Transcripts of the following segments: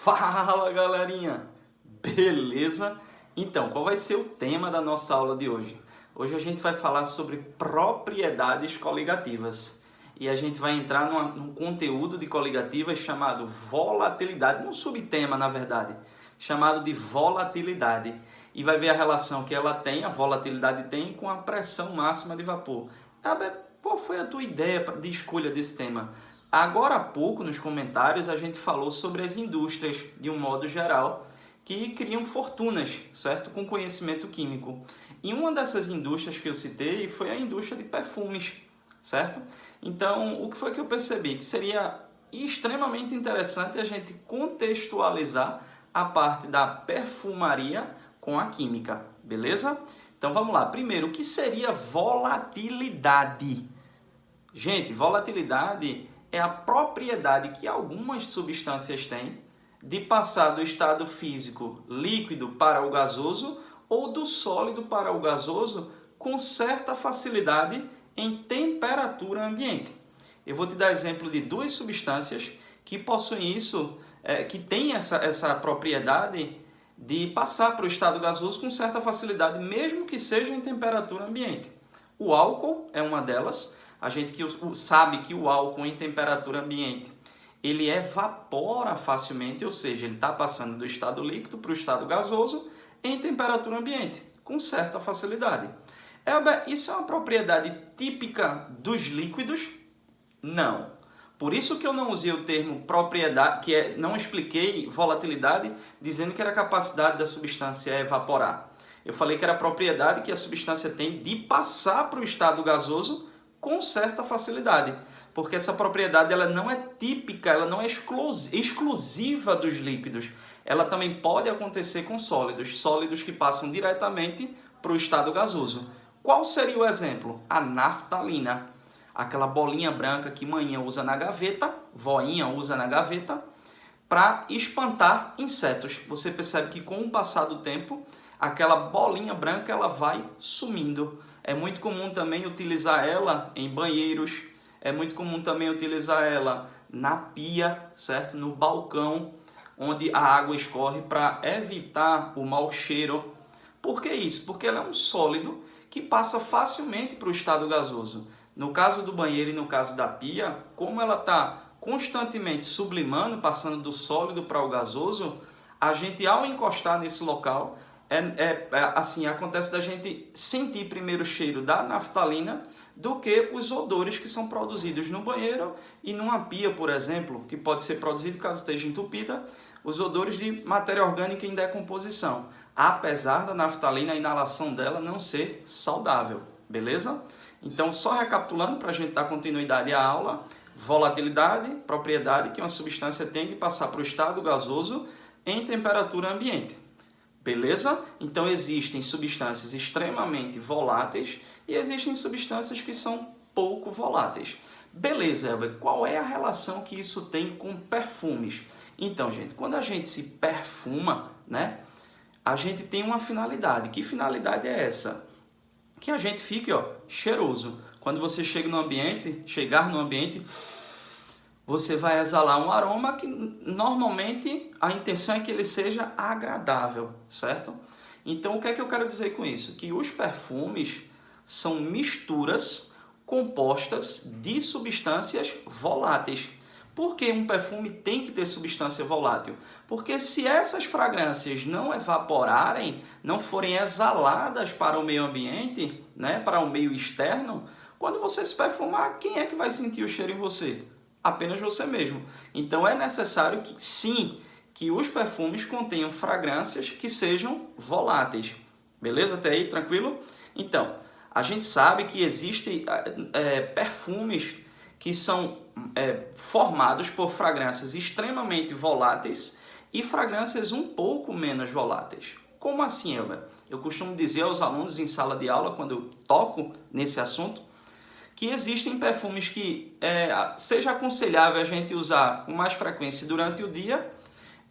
Fala, galerinha! Beleza? Então, qual vai ser o tema da nossa aula de hoje? Hoje a gente vai falar sobre propriedades coligativas. E a gente vai entrar num conteúdo de coligativas chamado volatilidade, num subtema, na verdade, chamado de volatilidade. E vai ver a relação que ela tem, a volatilidade tem, com a pressão máxima de vapor. Qual foi a tua ideia de escolha desse tema? Agora há pouco, nos comentários, a gente falou sobre as indústrias, de um modo geral, que criam fortunas, certo? Com conhecimento químico. E uma dessas indústrias que eu citei foi a indústria de perfumes, certo? Então, o que foi que eu percebi? Que seria extremamente interessante a gente contextualizar a parte da perfumaria com a química, beleza? Então, vamos lá. Primeiro, o que seria volatilidade? Gente, volatilidade é a propriedade que algumas substâncias têm de passar do estado físico líquido para o gasoso ou do sólido para o gasoso com certa facilidade em temperatura ambiente. Eu vou te dar exemplo de duas substâncias que possuem isso, que têm essa propriedade de passar para o estado gasoso com certa facilidade, mesmo que seja em temperatura ambiente. O álcool é uma delas. A gente sabe que o álcool em temperatura ambiente, ele evapora facilmente, ou seja, ele está passando do estado líquido para o estado gasoso em temperatura ambiente, com certa facilidade. Isso é uma propriedade típica dos líquidos? Não. Por isso que eu não usei o termo propriedade, não expliquei volatilidade, dizendo que era a capacidade da substância evaporar. Eu falei que era a propriedade que a substância tem de passar para o estado gasoso com certa facilidade, porque essa propriedade ela não é típica, ela não é exclusiva dos líquidos, ela também pode acontecer com sólidos que passam diretamente para o estado gasoso. Qual seria o exemplo? A naftalina, aquela bolinha branca que manhã usa na gaveta, voinha usa na gaveta, para espantar insetos. Você percebe que com o passar do tempo, aquela bolinha branca ela vai sumindo. É muito comum também utilizar ela em banheiros, é muito comum também utilizar ela na pia, certo? No balcão, onde a água escorre para evitar o mau cheiro. Por que isso? Porque ela é um sólido que passa facilmente para o estado gasoso. No caso do banheiro e no caso da pia, como ela está constantemente sublimando, passando do sólido para o gasoso, a gente ao encostar nesse local, assim, acontece da gente sentir primeiro o cheiro da naftalina do que os odores que são produzidos no banheiro e numa pia, por exemplo, que pode ser produzido caso esteja entupida, os odores de matéria orgânica em decomposição, apesar da naftalina, a inalação dela não ser saudável, beleza? Então, só recapitulando para a gente dar continuidade à aula, volatilidade, propriedade que uma substância tem de passar para o estado gasoso em temperatura ambiente. Beleza? Então existem substâncias extremamente voláteis e existem substâncias que são pouco voláteis. Beleza, Elber, qual é a relação que isso tem com perfumes? Então, gente, quando a gente se perfuma, né, a gente tem uma finalidade. Que finalidade é essa? Que a gente fique, cheiroso. Quando você chegar no ambiente, você vai exalar um aroma que normalmente a intenção é que ele seja agradável, certo? Então o que é que eu quero dizer com isso? Que os perfumes são misturas compostas de substâncias voláteis. Por que um perfume tem que ter substância volátil? Porque se essas fragrâncias não evaporarem, não forem exaladas para o meio ambiente, né, para o meio externo, quando você se perfumar, quem é que vai sentir o cheiro em você? Apenas você mesmo. Então é necessário que sim, que os perfumes contenham fragrâncias que sejam voláteis. Beleza? Até aí, tranquilo? Então, a gente sabe que existem perfumes que são formados por fragrâncias extremamente voláteis e fragrâncias um pouco menos voláteis. Como assim, Elber? Eu costumo dizer aos alunos em sala de aula, quando eu toco nesse assunto, que existem perfumes que seja aconselhável a gente usar com mais frequência durante o dia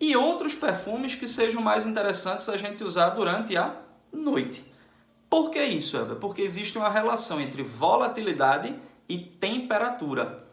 e outros perfumes que sejam mais interessantes a gente usar durante a noite. Por que isso, Elber? Porque existe uma relação entre volatilidade e temperatura.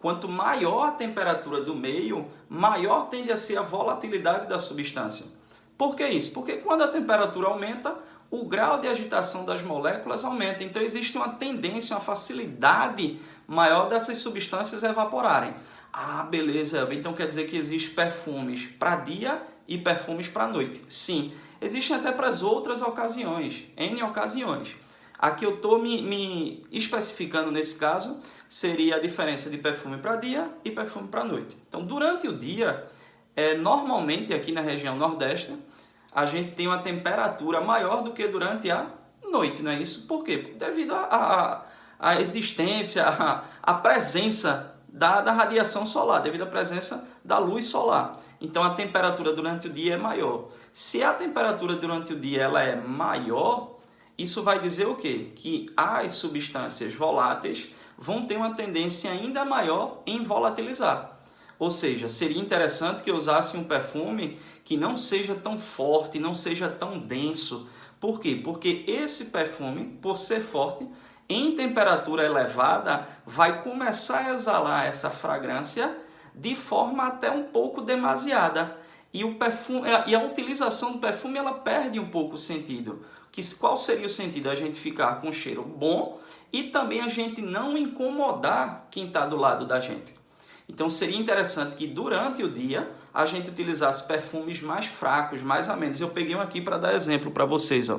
quanto maior a temperatura do meio, maior tende a ser a volatilidade da substância. Por que isso? Porque quando a temperatura aumenta, o grau de agitação das moléculas aumenta. Então existe uma tendência, uma facilidade maior dessas substâncias evaporarem. Ah, beleza, então quer dizer que existem perfumes para dia e perfumes para noite. Sim, existem até para as outras ocasiões, N ocasiões. Aqui eu estou me especificando nesse caso, seria a diferença de perfume para dia e perfume para noite. Então, durante o dia, normalmente aqui na região Nordeste, a gente tem uma temperatura maior do que durante a noite, não é isso? Por quê? Devido à existência, à presença da radiação solar, devido à presença da luz solar. Então, a temperatura durante o dia é maior. Se a temperatura durante o dia ela é maior, isso vai dizer o quê? Que as substâncias voláteis vão ter uma tendência ainda maior em volatilizar. Ou seja, seria interessante que eu usasse um perfume que não seja tão forte, não seja tão denso. Por quê? Porque esse perfume, por ser forte, em temperatura elevada, vai começar a exalar essa fragrância de forma até um pouco demasiada. E a utilização do perfume ela perde um pouco o sentido. Qual seria o sentido? A gente ficar com um cheiro bom e também a gente não incomodar quem está do lado da gente. Então seria interessante que durante o dia a gente utilizasse perfumes mais fracos, mais amenos. Eu peguei um aqui para dar exemplo para vocês. Ó.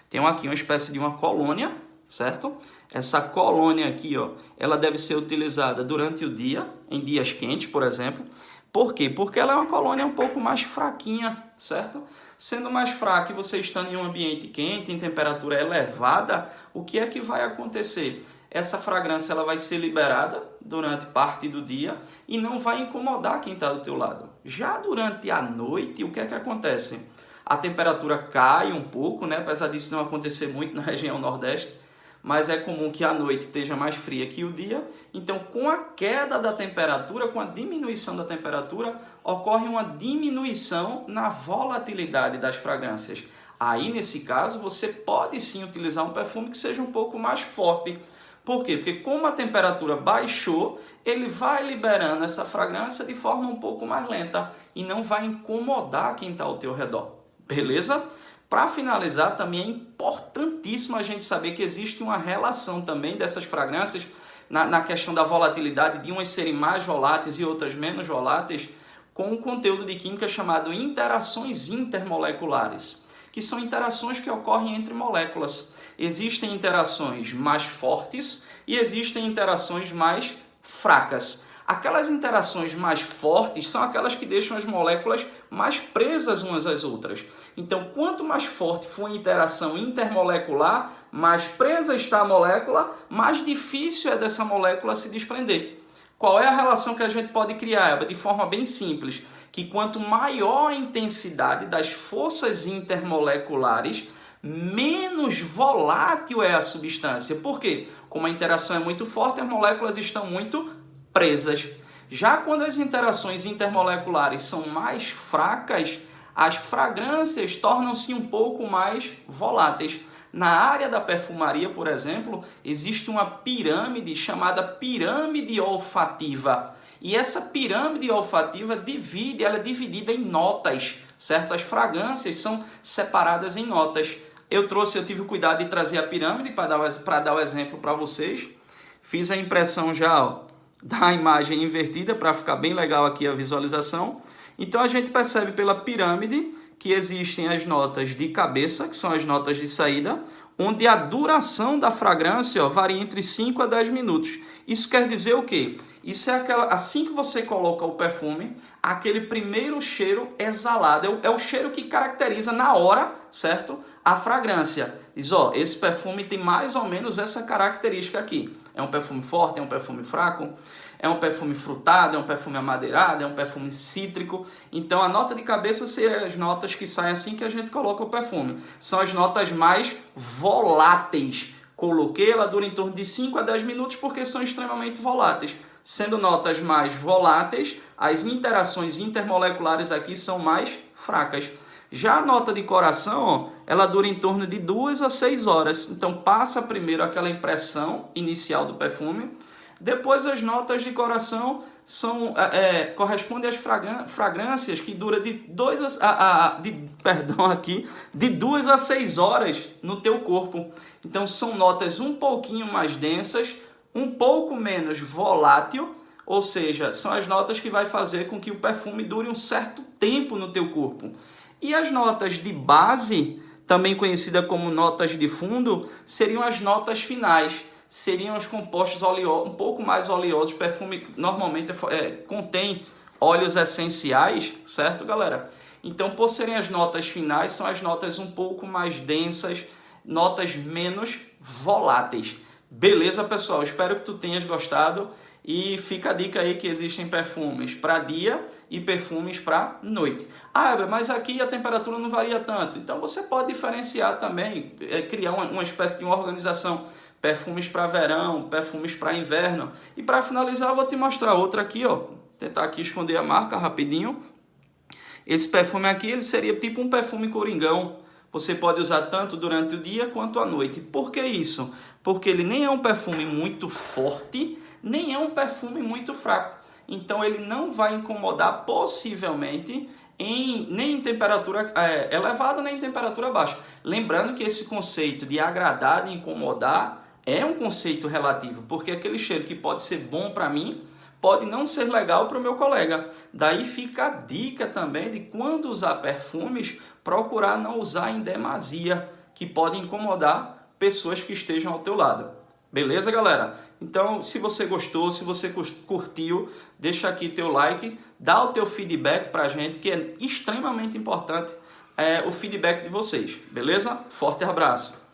Tem aqui uma espécie de uma colônia, certo? Essa colônia aqui, ó, ela deve ser utilizada durante o dia, em dias quentes, por exemplo. Por quê? Porque ela é uma colônia um pouco mais fraquinha, certo? Sendo mais fraca e você estando em um ambiente quente, em temperatura elevada, o que é que vai acontecer? Essa fragrância ela vai ser liberada durante parte do dia e não vai incomodar quem está do teu lado. Já durante a noite, o que é que acontece? A temperatura cai um pouco, né? Apesar disso não acontecer muito na região Nordeste, mas é comum que a noite esteja mais fria que o dia. Então, com a queda da temperatura, com a diminuição da temperatura, ocorre uma diminuição na volatilidade das fragrâncias. Aí, nesse caso, você pode sim utilizar um perfume que seja um pouco mais forte. Por quê? Porque como a temperatura baixou, ele vai liberando essa fragrância de forma um pouco mais lenta e não vai incomodar quem está ao teu redor. Beleza? Para finalizar, também é importantíssimo a gente saber que existe uma relação também dessas fragrâncias na questão da volatilidade, de umas serem mais voláteis e outras menos voláteis, com um conteúdo de química chamado interações intermoleculares, que são interações que ocorrem entre moléculas. Existem interações mais fortes e existem interações mais fracas. Aquelas interações mais fortes são aquelas que deixam as moléculas mais presas umas às outras. Então, quanto mais forte for a interação intermolecular, mais presa está a molécula, mais difícil é dessa molécula se desprender. Qual é a relação que a gente pode criar, Elba? De forma bem simples, que quanto maior a intensidade das forças intermoleculares, menos volátil é a substância. Por quê? Como a interação é muito forte, as moléculas estão muito presas. Já quando as interações intermoleculares são mais fracas, as fragrâncias tornam-se um pouco mais voláteis. Na área da perfumaria, por exemplo, existe uma pirâmide chamada pirâmide olfativa. E essa pirâmide olfativa ela é dividida em notas, certo? As fragrâncias são separadas em notas. Eu tive o cuidado de trazer a pirâmide para dar o exemplo para vocês. Fiz a impressão já, ó, da imagem invertida para ficar bem legal aqui a visualização. Então a gente percebe pela pirâmide que existem as notas de cabeça, que são as notas de saída, onde a duração da fragrância varia entre 5 a 10 minutos. Isso quer dizer o quê? Isso é assim que você coloca o perfume, aquele primeiro cheiro exalado, é o cheiro que caracteriza na hora, certo? A fragrância. Diz, ó, esse perfume tem mais ou menos essa característica aqui. É um perfume forte, é um perfume fraco, é um perfume frutado, é um perfume amadeirado, é um perfume cítrico. Então a nota de cabeça são as notas que saem assim que a gente coloca o perfume. São as notas mais voláteis. Coloquei, ela dura em torno de 5 a 10 minutos porque são extremamente voláteis. Sendo notas mais voláteis, as interações intermoleculares aqui são mais fracas. Já a nota de coração, ó, ela dura em torno de 2 a 6 horas. Então passa primeiro aquela impressão inicial do perfume, Depois as notas de coração correspondem às fragrâncias que duram de 2 a 6 horas no teu corpo. Então são notas um pouquinho mais densas, um pouco menos volátil, ou seja, são as notas que vai fazer com que o perfume dure um certo tempo no teu corpo. E as notas de base, também conhecida como notas de fundo, seriam as notas finais. Seriam os compostos oleosos, um pouco mais oleosos. O perfume normalmente contém óleos essenciais, certo, galera? Então, por serem as notas finais, são as notas um pouco mais densas, notas menos voláteis. Beleza, pessoal? Espero que tu tenhas gostado. E fica a dica aí que existem perfumes para dia e perfumes para noite. Ah, mas aqui a temperatura não varia tanto. Então você pode diferenciar também, criar uma espécie de uma organização. Perfumes para verão, perfumes para inverno. E para finalizar, eu vou te mostrar outra aqui, ó. Tentar aqui esconder a marca rapidinho. Esse perfume aqui, ele seria tipo um perfume coringão. Você pode usar tanto durante o dia quanto à noite. Por que isso? Porque ele nem é um perfume muito forte, nem é um perfume muito fraco. Então ele não vai incomodar possivelmente nem em temperatura elevada, nem em temperatura baixa. Lembrando que esse conceito de agradar, de incomodar, é um conceito relativo, porque aquele cheiro que pode ser bom para mim, pode não ser legal para o meu colega. Daí fica a dica também de quando usar perfumes, procurar não usar em demasia, que pode incomodar pessoas que estejam ao teu lado. Beleza, galera? Então, se você gostou, se você curtiu, deixa aqui teu like, dá o teu feedback pra gente, que é extremamente importante o feedback de vocês. Beleza? Forte abraço!